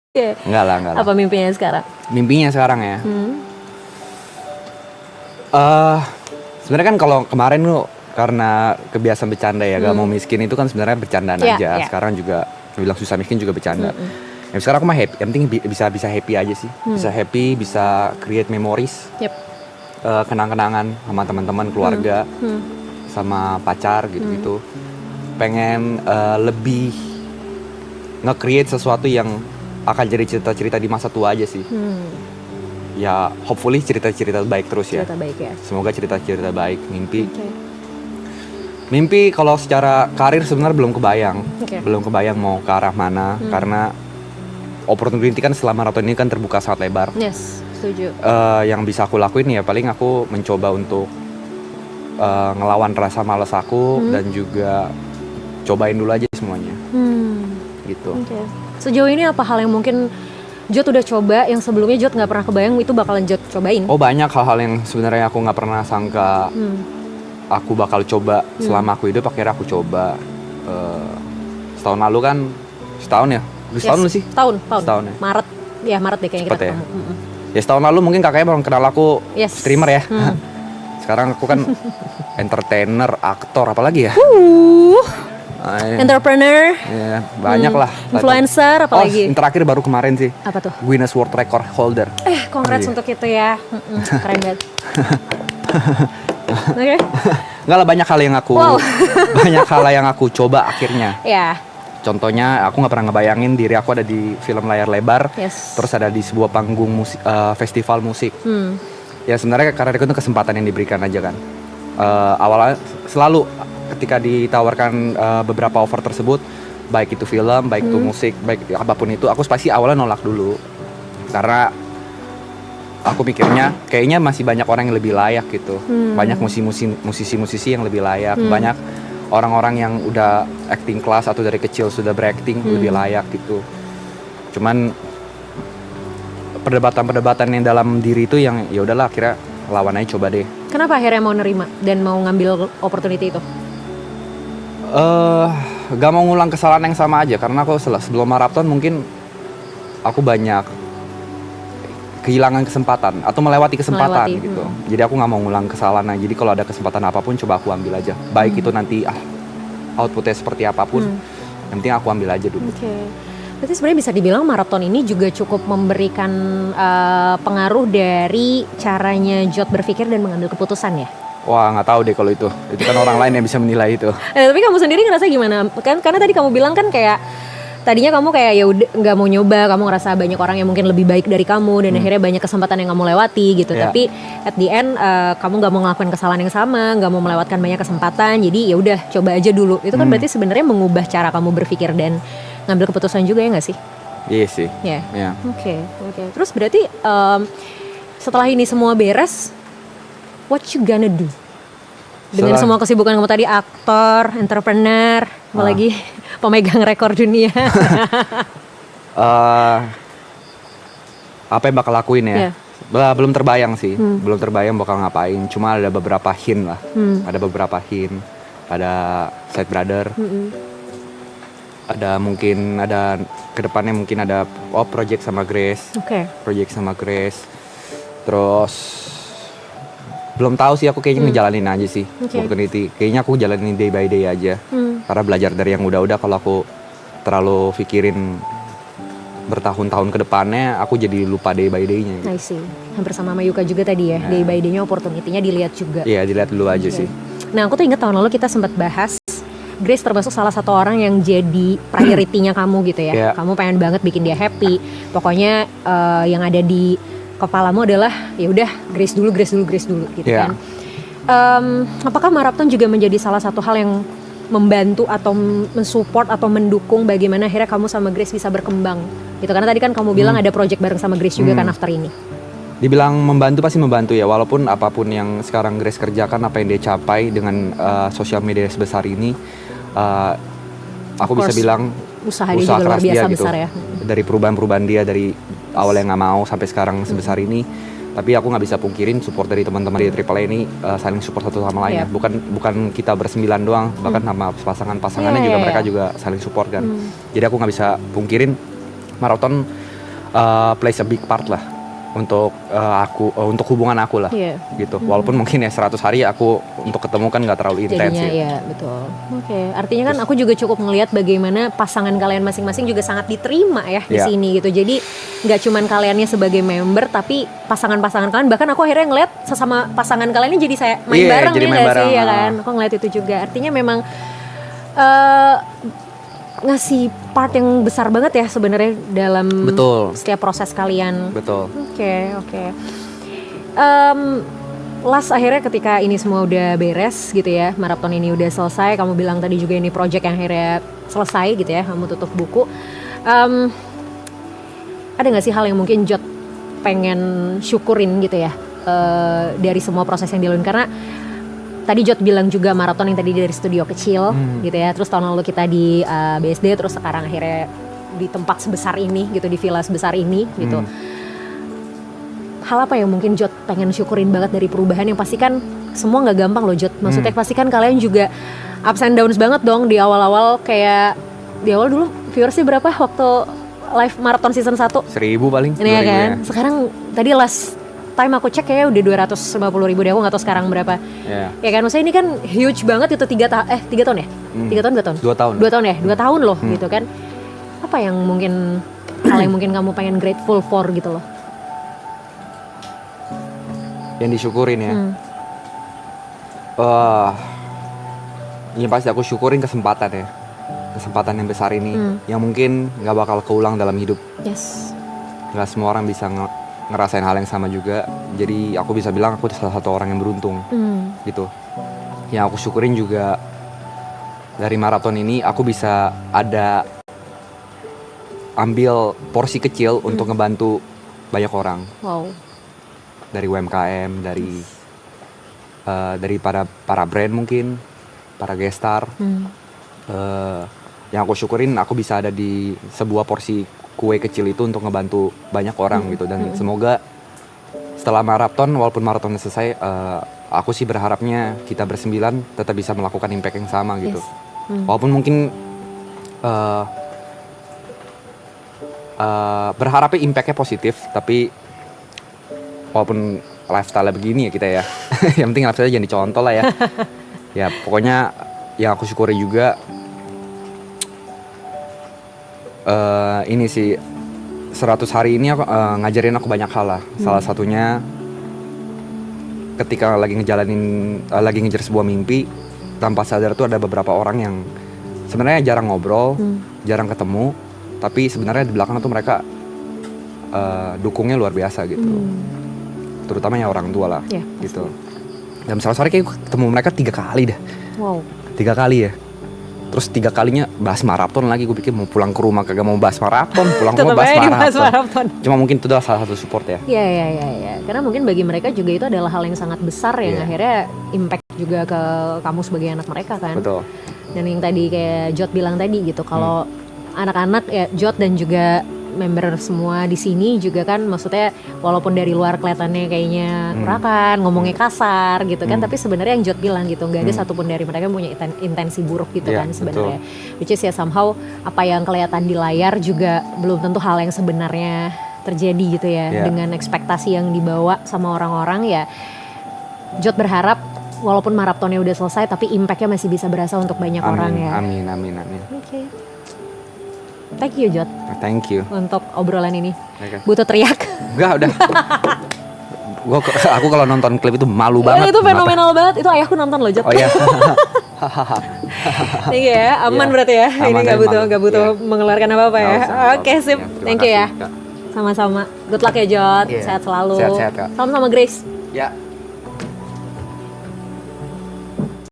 Enggak lah, enggak lah. Apa mimpinya sekarang? Mimpinya sekarang ya. Sebenarnya kan kalau kemarin lu karena kebiasaan bercanda ya, gak mau miskin itu kan sebenarnya bercandaan aja. Sekarang juga bilang susah miskin juga bercanda. Ya sekarang aku mah happy, yang penting bisa happy aja sih. Bisa happy, bisa create memories. Kenang-kenangan sama teman-teman, keluarga, sama pacar gitu-gitu. Pengen lebih nge-create sesuatu yang akan jadi cerita-cerita di masa tua aja sih. Ya hopefully cerita-cerita baik terus ya. Cerita baik ya. Semoga cerita-cerita baik. Mimpi kalau secara karir sebenarnya belum kebayang. Belum kebayang mau ke arah mana. Karena opportunity kan selama maraton ini kan terbuka sangat lebar. Yes, setuju. Yang bisa aku lakuin ya paling aku mencoba untuk ngelawan rasa malas aku. Dan juga cobain dulu aja semuanya. Gitu. Sejauh ini apa hal yang mungkin Jod udah coba yang sebelumnya Jod nggak pernah kebayang itu bakalan Jod cobain? Oh banyak hal-hal yang sebenarnya aku nggak pernah sangka aku bakal coba selama aku hidup. Akhirnya aku coba. Setahun lalu kan, setahun ya? Setahun lu sih? Setahun ya? Maret deh kayaknya kita ketemu. Ya setahun lalu mungkin kakaknya baru kenal aku streamer ya. Sekarang aku kan entertainer, aktor, apalagi ya? Entrepreneur, ya, banyak lah. influencer, apalagi? Yang terakhir baru kemarin sih. Apa tuh? Guinness World Record holder. Congrats untuk itu ya. Keren banget. Oke. Enggak lah, banyak hal yang aku coba akhirnya. Ya. Contohnya aku nggak pernah ngebayangin diri aku ada di film layar lebar, terus ada di sebuah panggung musik, festival musik. Ya sebenarnya karena itu kesempatan yang diberikan aja kan. Awalnya selalu ketika ditawarkan beberapa offer tersebut, baik itu film, baik itu musik, baik apapun itu, aku pasti awalnya nolak dulu. Karena aku mikirnya kayaknya masih banyak orang yang lebih layak gitu. Banyak musisi-musisi yang lebih layak, banyak orang-orang yang udah acting class atau dari kecil sudah berakting lebih layak gitu. Cuman perdebatan yang dalam diri itu yang ya udahlah, akhirnya lawan aja, coba deh. Kenapa akhirnya mau nerima dan mau ngambil opportunity itu? Gak mau ngulang kesalahan yang sama aja. Karena aku sebelum maraton mungkin aku banyak kehilangan kesempatan atau melewati kesempatan gitu. Jadi aku gak mau ngulang kesalahan. Jadi kalau ada kesempatan apapun coba aku ambil aja. Baik itu nanti outputnya seperti apapun, yang penting aku ambil aja dulu. Berarti sebenarnya bisa dibilang maraton ini juga cukup memberikan pengaruh dari caranya Jod berpikir dan mengambil keputusan ya? Wah, nggak tahu deh kalau itu kan orang lain yang bisa menilai itu. Tapi kamu sendiri ngerasa gimana? Kan karena tadi kamu bilang kan kayak tadinya kamu kayak ya udah nggak mau nyoba, kamu ngerasa banyak orang yang mungkin lebih baik dari kamu dan akhirnya banyak kesempatan yang kamu lewati gitu. Tapi at the end kamu nggak mau ngelakuin kesalahan yang sama, nggak mau melewatkan banyak kesempatan. Jadi ya udah coba aja dulu. Itu kan berarti sebenarnya mengubah cara kamu berpikir dan ngambil keputusan juga ya nggak sih? Iya sih. Ya. Oke. Terus berarti setelah ini semua beres, what you gonna do? Dengan semua kesibukan kamu tadi, aktor, entrepreneur, apalagi pemegang rekor dunia. Apa yang bakal lakuin ya? Belum terbayang sih. Belum terbayang bakal ngapain. Cuma ada beberapa hint lah. Ada beberapa hint. Ada Side Brother. Ada mungkin kedepannya mungkin ada project sama Grace. Project sama Grace. Terus belum tahu sih, aku kayaknya ngejalanin aja sih opportunity. Kayaknya aku jalanin day by day aja. Karena belajar dari yang udah-udah, kalau aku terlalu pikirin bertahun-tahun ke depannya, aku jadi lupa day by day-nya. I see. Hampir sama Yuka juga tadi ya. Day by day-nya opportunity-nya dilihat juga. Iya, dilihat dulu aja sih. Nah, aku tuh ingat tahun lalu kita sempat bahas Grace termasuk salah satu orang yang jadi priority-nya kamu gitu ya. Kamu pengen banget bikin dia happy. Pokoknya yang ada di kepalamu adalah ya udah Grace dulu gitu kan. Apakah maraton juga menjadi salah satu hal yang membantu atau mensupport atau mendukung bagaimana akhirnya kamu sama Grace bisa berkembang gitu? Karena tadi kan kamu bilang ada project bareng sama Grace juga kan after ini. Dibilang membantu pasti membantu ya, walaupun apapun yang sekarang Grace kerjakan, apa yang dia capai dengan sosial media sebesar ini, aku bisa bilang usaha dia juga luar biasa gitu. Besar ya. Dari perubahan dia dari awal yang nggak mau sampai sekarang sebesar ini. Tapi aku nggak bisa pungkirin support dari teman-teman di Triple A ini saling support satu sama lain ya. Bukan kita bersembilan doang, bahkan sama pasangannya juga mereka juga saling support kan. Jadi aku nggak bisa pungkirin maraton plays a big part lah untuk untuk hubungan aku lah, gitu. Walaupun mungkin ya 100 hari aku untuk ketemu kan nggak terlalu intens ya. Iya betul. Oke. Artinya kan aku juga cukup ngelihat bagaimana pasangan kalian masing-masing juga sangat diterima ya di sini gitu. Jadi nggak cuman kaliannya sebagai member, tapi pasangan-pasangan kalian, bahkan aku akhirnya ngeliat sesama pasangan kalian ini jadi saya main bareng nih nggak sih ya kan? Aku ngeliat itu juga. Artinya memang ngasih part yang besar banget ya sebenarnya dalam setiap proses kalian. Betul. Oke. Last akhirnya ketika ini semua udah beres gitu ya, maraton ini udah selesai, kamu bilang tadi juga ini project yang akhirnya selesai gitu ya, kamu tutup buku. Ada nggak sih hal yang mungkin Jod pengen syukurin gitu ya dari semua proses yang dilalui? Karena tadi Jod bilang juga maraton yang tadi dari studio kecil gitu ya, terus tahun lalu kita di BSD, terus sekarang akhirnya di tempat sebesar ini gitu, di villa sebesar ini gitu. Hal apa yang mungkin Jod pengen syukurin banget dari perubahan yang pasti kan semua nggak gampang loh Jod, maksudnya pasti kan kalian juga ups and downs banget dong di awal-awal. Kayak di awal dulu viewersnya berapa waktu live maraton season 1? 1000 paling. Ini ya kan, sekarang tadi last time aku cek kayaknya udah 250.000 deh, aku gak tahu sekarang berapa. Ya kan, maksudnya ini kan huge banget itu 3 tahun ya? 3 tahun, 2 tahun? 2 tahun. 2 tahun ya? 2 tahun loh gitu kan. Apa yang mungkin, hal yang mungkin kamu pengen grateful for gitu loh? Yang disyukurin ya? Yang pasti aku syukurin kesempatan ya. Kesempatan yang besar ini, yang mungkin gak bakal keulang dalam hidup. Gak semua orang bisa ngerasain hal yang sama juga, jadi aku bisa bilang aku salah satu orang yang beruntung gitu. Yang aku syukurin juga dari maraton ini aku bisa ada ambil porsi kecil untuk ngebantu banyak orang. Dari UMKM, dari para brand mungkin, para guest star. Yang aku syukurin aku bisa ada di sebuah porsi kue kecil itu untuk ngebantu banyak orang gitu. Dan semoga setelah maraton, walaupun maraton selesai, aku sih berharapnya kita bersembilan tetap bisa melakukan impact yang sama gitu. Walaupun mungkin berharapnya impactnya positif, tapi walaupun lifestyle begini ya kita ya, yang penting lifestyle jangan dicontoh lah ya. Ya pokoknya yang aku syukuri juga ini sih 100 hari ini aku, ngajarin aku banyak hal lah. Salah satunya ketika lagi ngejar sebuah mimpi, tanpa sadar tuh ada beberapa orang yang sebenarnya jarang ngobrol, jarang ketemu, tapi sebenarnya di belakang tuh mereka dukungnya luar biasa gitu. Terutama ya orang tua lah gitu. Dalam 100 hari kayak ketemu mereka 3 kali dah. 3 kali ya. Terus 3 kalinya bahas maraton lagi. Gue pikir mau pulang ke rumah kagak mau bahas maraton, pulang ke rumah bahas maraton. Cuma mungkin itu adalah salah satu support ya. Iya. Karena mungkin bagi mereka juga itu adalah hal yang sangat besar yang akhirnya impact juga ke kamu sebagai anak mereka kan. Betul. Dan yang tadi kayak Jod bilang tadi gitu, kalau anak-anak ya Jod dan juga member semua di sini juga kan, maksudnya walaupun dari luar kelihatannya kayaknya urakan, ngomongnya kasar gitu kan, tapi sebenarnya yang Jod bilang gitu, nggak ada satupun dari mereka punya intensi buruk gitu kan sebenarnya. Which is ya somehow apa yang kelihatan di layar juga belum tentu hal yang sebenarnya terjadi gitu ya. Dengan ekspektasi yang dibawa sama orang-orang ya, Jod berharap walaupun maratonnya udah selesai, tapi impactnya masih bisa berasa untuk banyak orang ya. Amin. Oke. Thank you Jod. Thank you. Untuk obrolan ini. Butuh teriak? Enggak, udah. Aku kalau nonton klip itu malu banget. Itu fenomenal banget. Itu ayahku nonton loh Jod. Oh iya. Iya ya, aman berarti ya. Ini nggak butuh mengeluarkan apa-apa ya. Oke, sip. Thank you ya. Sama-sama. Good luck ya Jod. Sehat selalu. Sehat-sehat Kak. Salam sama Grace. Ya.